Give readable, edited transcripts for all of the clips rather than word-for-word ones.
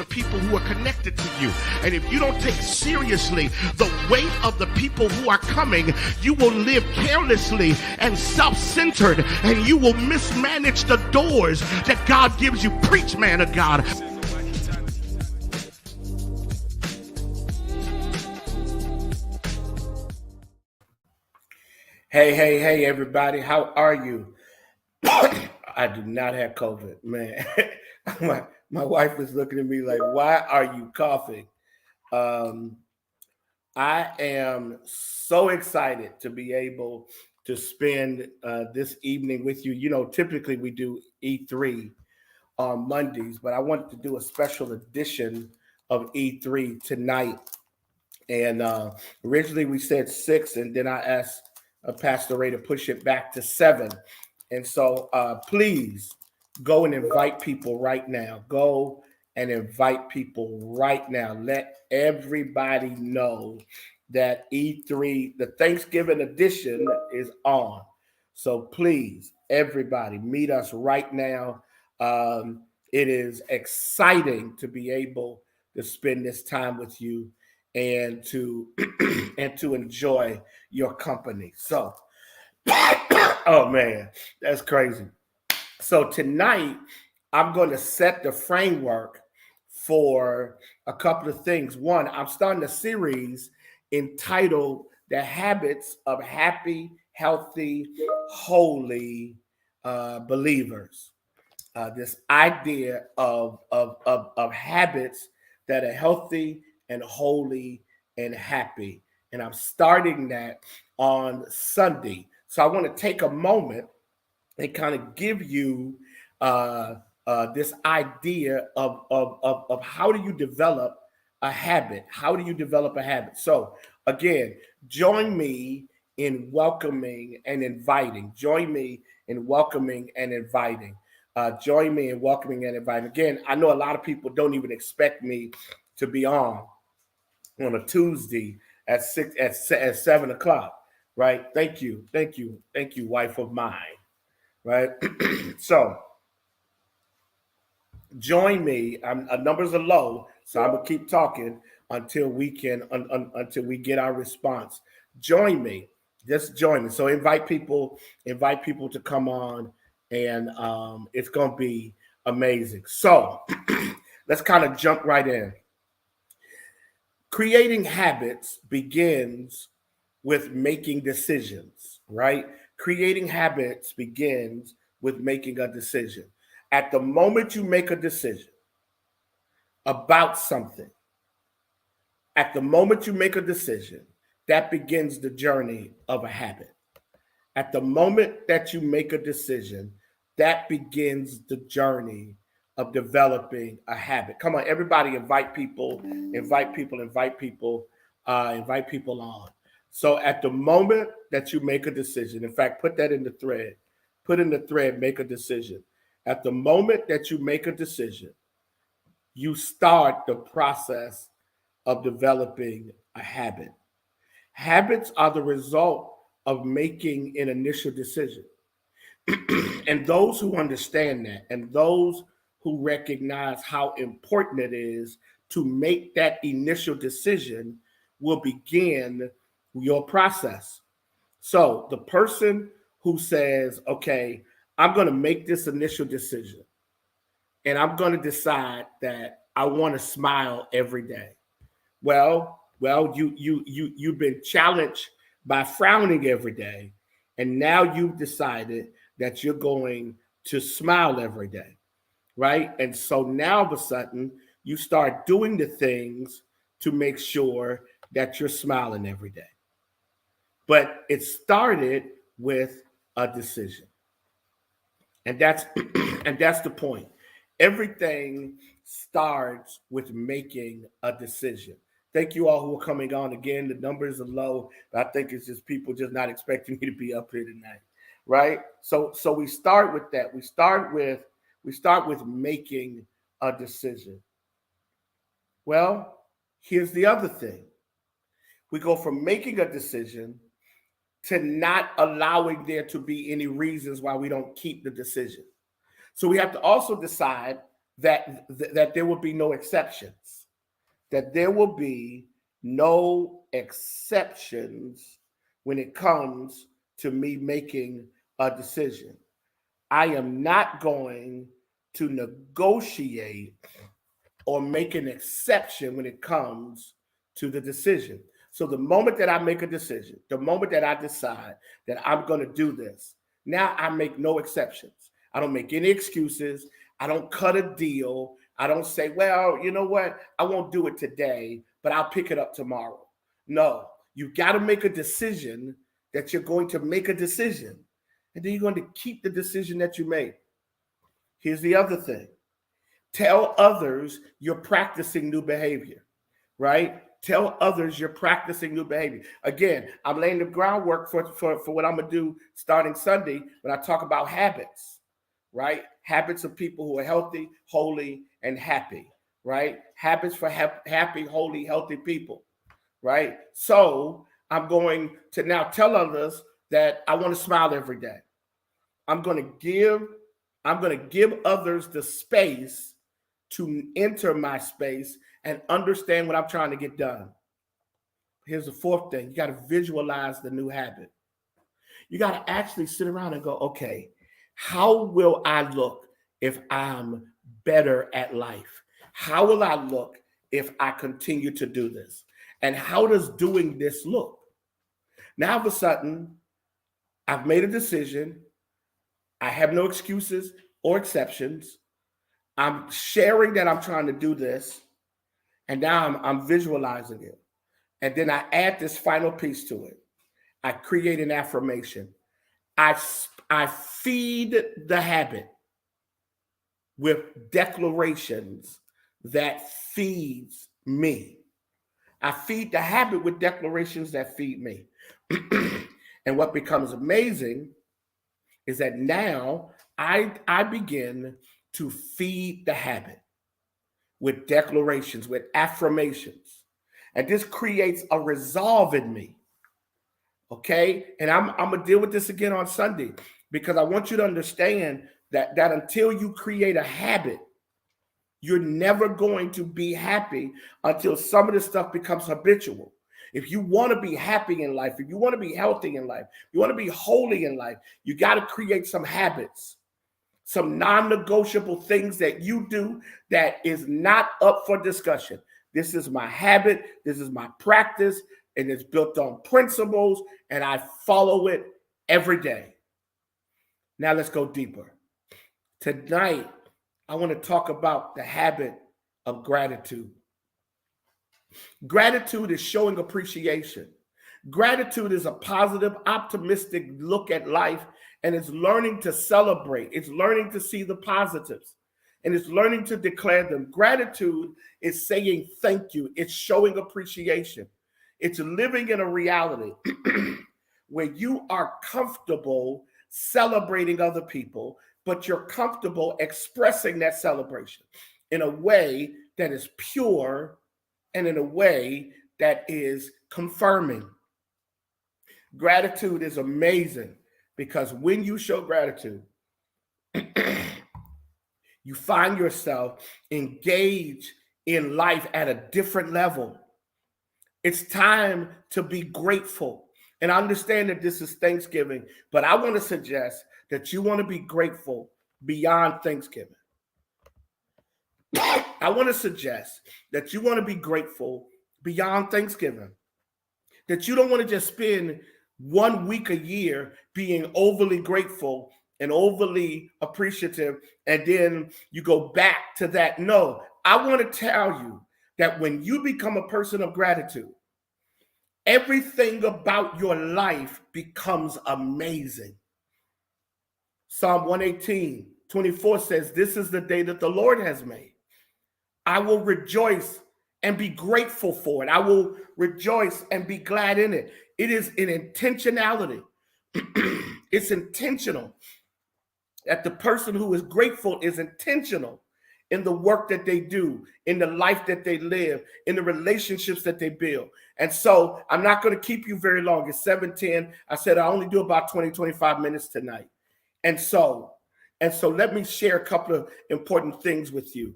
the people who are connected to you. And if you don't take seriously the weight of the people who are coming, you will live carelessly and self-centered, and you will mismanage the doors that God gives you. Preach, man of God. Hey, everybody. How are you? I do not have COVID, man. my wife is looking at me like, why are you coughing? I am so excited to be able to spend this evening with you. You know, typically we do E3 on Mondays, but I wanted to do a special edition of E3 tonight. And originally we said 6, and then I asked Pastor Ray to push it back to 7. And so please go and invite people right now. Go and invite people right now. Let everybody know that E3, the Thanksgiving edition, is on. So please, everybody, meet us right now. It is exciting to be able to spend this time with you and to and to enjoy your company. So, oh man, that's crazy. So tonight, I'm going to set the framework for a couple of things. One, I'm starting a series entitled "The Habits of Happy, Healthy, Holy Believers." This idea of habits that are healthy and holy and happy. And I'm starting that on Sunday. So I want to take a moment and kind of give you this idea of how do you develop a habit? How do you develop a habit? So again, join me in welcoming and inviting. Join me in welcoming and inviting. Join me in welcoming and inviting. Again, I know a lot of people don't even expect me to be on a Tuesday at 7 o'clock, right? Thank you, wife of mine, right? So join me. Numbers are low, so I'm gonna keep talking until we can until we get our response. Join me, just join me. So invite people to come on, and it's gonna be amazing. So let's kind of jump right in. Creating habits begins with making decisions, right? Creating habits begins with making a decision. At the moment you make a decision about something, at the moment you make a decision, that begins the journey of a habit. At the moment that you make a decision, that begins the journey of developing a habit. Come on, everybody, invite people on. So at the moment that you make a decision, in fact, put that in the thread. Put in the thread, make a decision. At the moment that you make a decision, you start the process of developing a habit. Habits are the result of making an initial decision. And those who understand that, and those who recognize how important it is to make that initial decision, will begin your process. So the person who says, okay, I'm going to make this initial decision, and I'm going to decide that I want to smile every day. Well, you've been challenged by frowning every day, and now you've decided that you're going to smile every day, right? And so now all of a sudden you start doing the things to make sure that you're smiling every day. But it started with a decision. And that's and that's the point. Everything starts with making a decision. Thank you all who are coming on again. The numbers are low, but I think it's just people just not expecting me to be up here tonight, right? So we start with that. We start with making a decision. Well, here's the other thing. We go from making a decision to not allowing there to be any reasons why we don't keep the decision. So we have to also decide that there will be no exceptions, that there will be no exceptions when it comes to me making a decision. I am not going to negotiate or make an exception when it comes to the decision. So the moment that I make a decision, the moment that I decide that I'm going to do this, now I make no exceptions. I don't make any excuses. I don't cut a deal. I don't say, well, you know what? I won't do it today, but I'll pick it up tomorrow. No, you've got to make a decision that you're going to make a decision. And then you're going to keep the decision that you made. Here's the other thing. Tell others you're practicing new behavior, right? Tell others you're practicing new behavior. Again, I'm laying the groundwork for what I'm going to do starting Sunday when I talk about habits, right? Habits of people who are healthy, holy, and happy, right? Habits for happy, holy, healthy people, right? So I'm going to now tell others that I want to smile every day. I'm going to give others the space to enter my space and understand what I'm trying to get done. Here's the fourth thing. You got to visualize the new habit. You got to actually sit around and go, okay, how will I look if I'm better at life? How will I look if I continue to do this? And how does doing this look? Now, all of a sudden, I've made a decision. I have no excuses or exceptions. I'm sharing that I'm trying to do this. And now I'm visualizing it. And then I add this final piece to it. I create an affirmation. I feed the habit with declarations that feeds me. I feed the habit with declarations that feed me. And what becomes amazing is that now I begin to feed the habit with declarations, with affirmations. And this creates a resolve in me. Okay? And I'm going to deal with this again on Sunday because I want you to understand that until you create a habit, you're never going to be happy until some of this stuff becomes habitual. If you want to be happy in life, if you want to be healthy in life, you want to be holy in life, you got to create some habits, some non-negotiable things that you do that is not up for discussion. This is my habit. This is my practice. And it's built on principles, and I follow it every day. Now let's go deeper. Tonight, I want to talk about the habit of gratitude. Gratitude is showing appreciation. Gratitude is a positive, optimistic look at life, and it's learning to celebrate. It's learning to see the positives, and it's learning to declare them. Gratitude is saying thank you. It's showing appreciation. It's living in a reality where you are comfortable celebrating other people, but you're comfortable expressing that celebration in a way that is pure and in a way that is confirming. Gratitude is amazing because when you show gratitude, you find yourself engaged in life at a different level. It's time to be grateful. And I understand that this is Thanksgiving, but I want to suggest that you want to be grateful beyond Thanksgiving. I want to suggest that you want to be grateful beyond Thanksgiving. That you don't want to just spend 1 week a year being overly grateful and overly appreciative, and then you go back to that. No, I want to tell you that when you become a person of gratitude, everything about your life becomes amazing. Psalm 118:24 says, "This is the day that the Lord has made. I will rejoice and be grateful for it. I will rejoice and be glad in it." It is an intentionality. It's intentional. That the person who is grateful is intentional in the work that they do, in the life that they live, in the relationships that they build. And so I'm not going to keep you very long. It's 7:10. I said I only do about 20, 25 minutes tonight. And so And so let me share a couple of important things with you,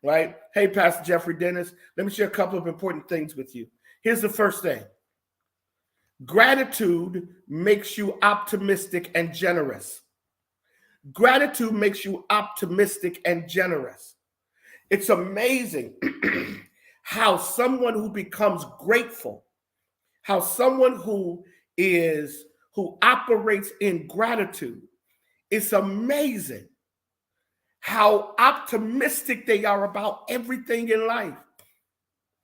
right? Hey, Pastor Jeffrey Dennis, let me share a couple of important things with you. Here's the first thing. Gratitude makes you optimistic and generous. Gratitude makes you optimistic and generous. It's amazing how someone who becomes grateful, how someone who operates in gratitude, it's amazing how optimistic they are about everything in life.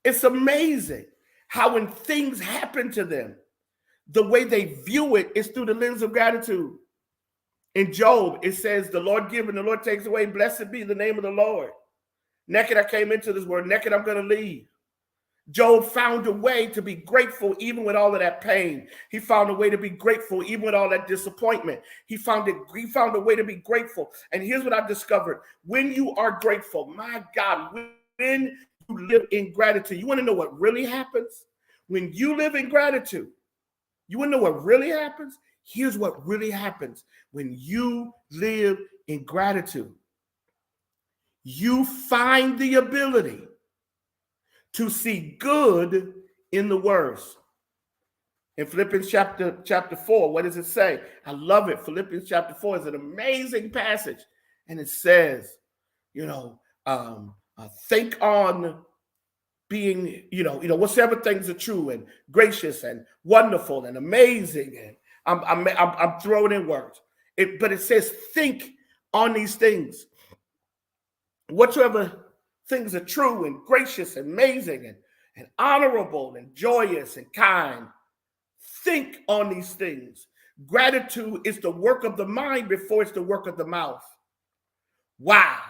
It's amazing how when things happen to them, the way they view it is through the lens of gratitude. In Job, it says, the Lord gives and the Lord takes away. Blessed be the name of the Lord. Naked I came into this world, naked I'm going to leave. Job found a way to be grateful even with all of that pain. He found a way to be grateful even with all that disappointment. He found a way to be grateful. And here's what I've discovered. When you are grateful, my God, when you live in gratitude, you want to know what really happens? When you live in gratitude, you want to know what really happens? Here's what really happens. When you live in gratitude, you find the ability to see good in the worst. In Philippians chapter 4, what does it say? I love it. Philippians chapter 4 is an amazing passage. And it says, think on being, whatsoever things are true and gracious and wonderful and amazing. And I'm throwing in words. But it says, think on these things. Whatsoever things are true and gracious and amazing and honorable and joyous and kind. Think on these things. Gratitude is the work of the mind before it's the work of the mouth. Wow.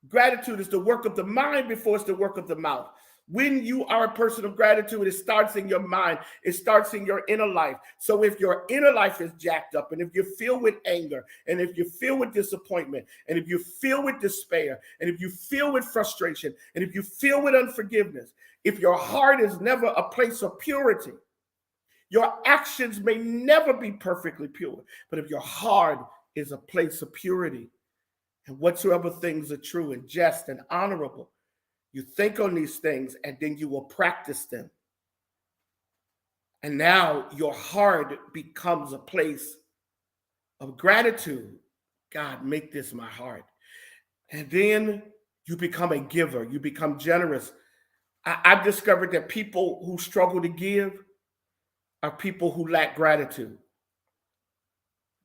Gratitude is the work of the mind before it's the work of the mouth. When you are a person of gratitude, it starts in your mind. It starts in your inner life. So if your inner life is jacked up, and if you're filled with anger, and if you're filled with disappointment, and if you're filled with despair, and if you feel with frustration, and if you feel with unforgiveness, if your heart is never a place of purity, your actions may never be perfectly pure. But if your heart is a place of purity, and whatsoever things are true and just and honorable, you think on these things and then you will practice them. And now your heart becomes a place of gratitude. God, make this my heart. And then you become a giver. You become generous. I've discovered that people who struggle to give are people who lack gratitude.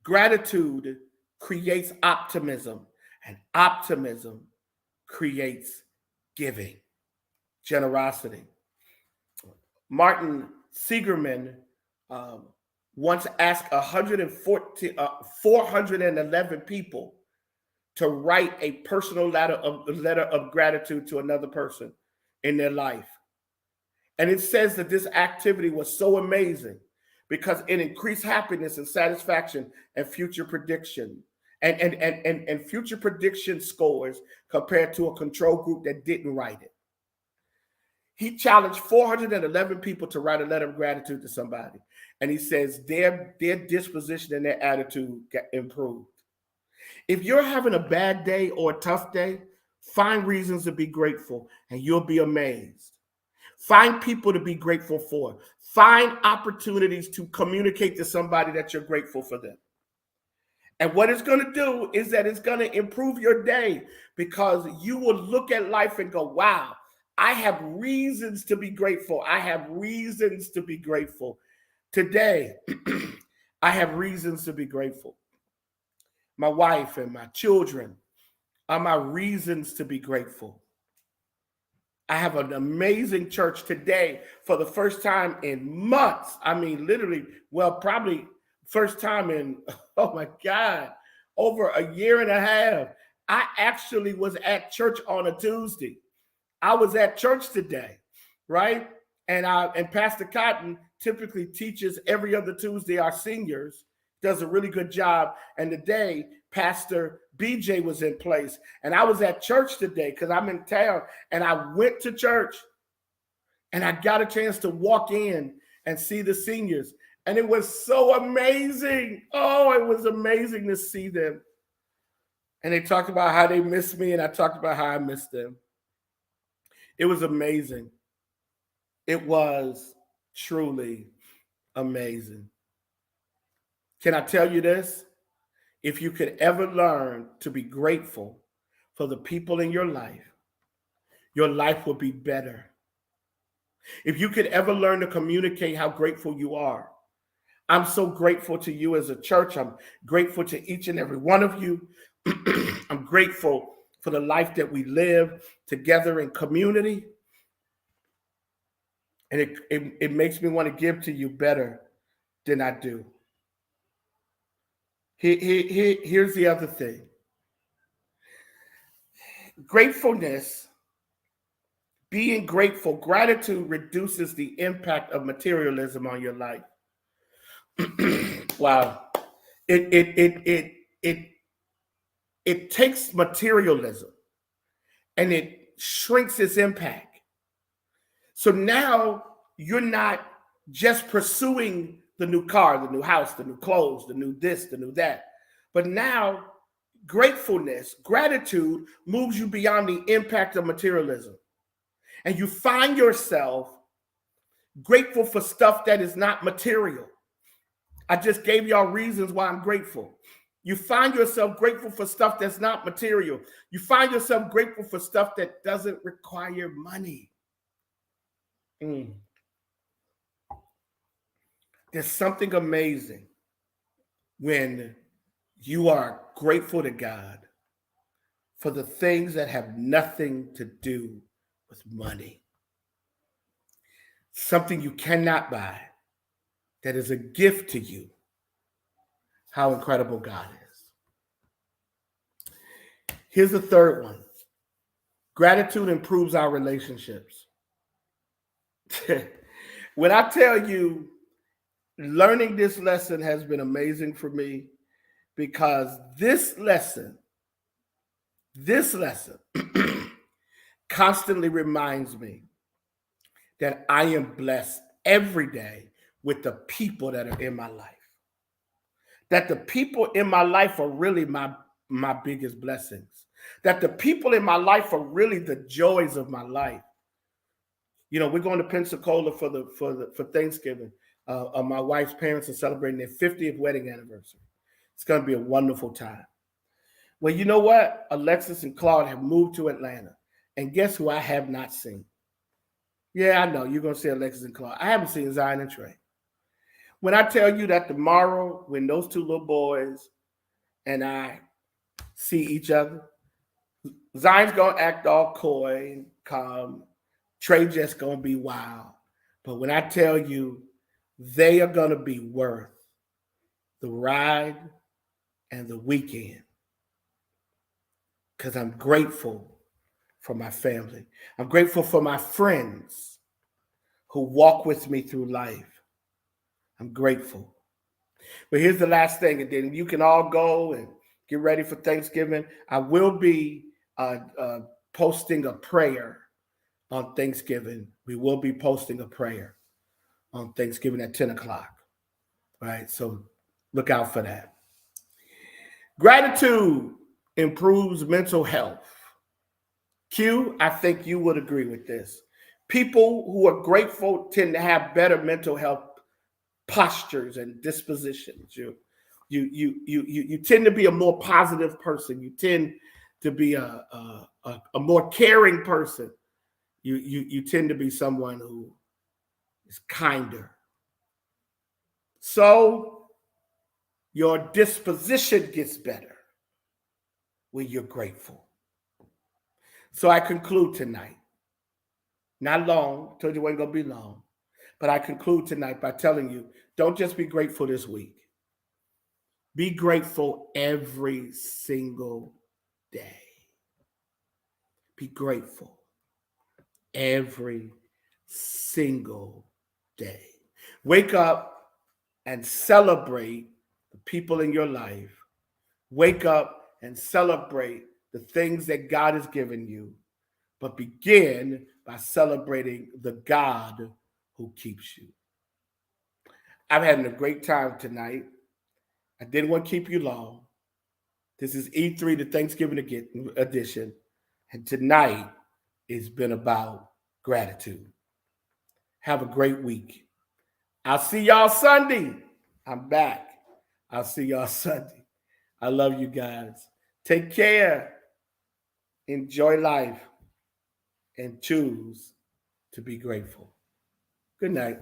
Gratitude creates optimism, and optimism creates giving, generosity. Martin Seligman once asked 411 people to write a personal letter of gratitude to another person in their life. And it says that this activity was so amazing because it increased happiness and satisfaction and future prediction. And future prediction scores compared to a control group that didn't write it. He challenged 411 people to write a letter of gratitude to somebody. And he says their disposition and their attitude got improved. If you're having a bad day or a tough day, find reasons to be grateful and you'll be amazed. Find people to be grateful for. Find opportunities to communicate to somebody that you're grateful for them. And what it's going to do is that it's going to improve your day because you will look at life and go, wow, I have reasons to be grateful. I have reasons to be grateful. Today, I have reasons to be grateful. My wife and my children are my reasons to be grateful. I have an amazing church today for the first time in months. I mean, literally, probably first time in, oh my God, over a year and a half. I actually was at church on a Tuesday. I was at church today, right? And Pastor Cotton typically teaches every other Tuesday our seniors, does a really good job. And today, Pastor BJ was in place. And I was at church today because I'm in town. And I went to church. And I got a chance to walk in and see the seniors. And it was so amazing. Oh, it was amazing to see them. And they talked about how they missed me, and I talked about how I missed them. It was amazing. It was truly amazing. Can I tell you this? If you could ever learn to be grateful for the people in your life will be better. If you could ever learn to communicate how grateful you are, I'm so grateful to you as a church. I'm grateful to each and every one of you. I'm grateful for the life that we live together in community. And it makes me want to give to you better than I do. Here's the other thing. Gratefulness, being grateful, gratitude reduces the impact of materialism on your life. Wow. It takes materialism and it shrinks its impact. So now you're not just pursuing the new car, the new house, the new clothes, the new this, the new that. But now gratefulness, gratitude moves you beyond the impact of materialism. And you find yourself grateful for stuff that is not material. I just gave y'all reasons why I'm grateful. You find yourself grateful for stuff that's not material. You find yourself grateful for stuff that doesn't require money. There's something amazing when you are grateful to God for the things that have nothing to do with money. Something you cannot buy that is a gift to you. How incredible God is. Here's the third one. Gratitude improves our relationships. When I tell you, learning this lesson has been amazing for me, because this lesson constantly reminds me that I am blessed every day with the people that are in my life. That the people in my life are really my biggest blessings. That the people in my life are really the joys of my life. You know, we're going to Pensacola for Thanksgiving. My wife's parents are celebrating their 50th wedding anniversary. It's going to be a wonderful time. Well, you know what? Alexis and Claude have moved to Atlanta. And guess who I have not seen? Yeah, I know. You're going to see Alexis and Claude. I haven't seen Zion and Trey. When I tell you that tomorrow, when those two little boys and I see each other, Zion's going to act all coy and calm. Trey just going to be wild. But when I tell you, they are going to be worth the ride and the weekend, because I'm grateful for my family. I'm grateful for my friends who walk with me through life. I'm grateful. But here's the last thing, and then you can all go and get ready for Thanksgiving. I will be posting a prayer on Thanksgiving. We will be posting a prayer on Thanksgiving at 10 o'clock. All right, so look out for that. Gratitude improves mental health. Q, I think you would agree with this. People who are grateful tend to have better mental health postures and dispositions. You tend to be a more positive person. You tend to be a more caring person. You tend to be someone who is kinder. So your disposition gets better when you're grateful. So I conclude tonight. Not long, told you it wasn't going to be long. But I conclude tonight by telling you, don't just be grateful this week. Be grateful every single day. Be grateful every single day. Wake up and celebrate the people in your life. Wake up and celebrate the things that God has given you. But begin by celebrating the God who keeps you. I'm having a great time tonight. I didn't want to keep you long. This is E3, the Thanksgiving edition. And tonight it's been about gratitude. Have a great week. I'll see y'all Sunday. I'm back. I'll see y'all Sunday. I love you guys. Take care. Enjoy life. And choose to be grateful. Good night.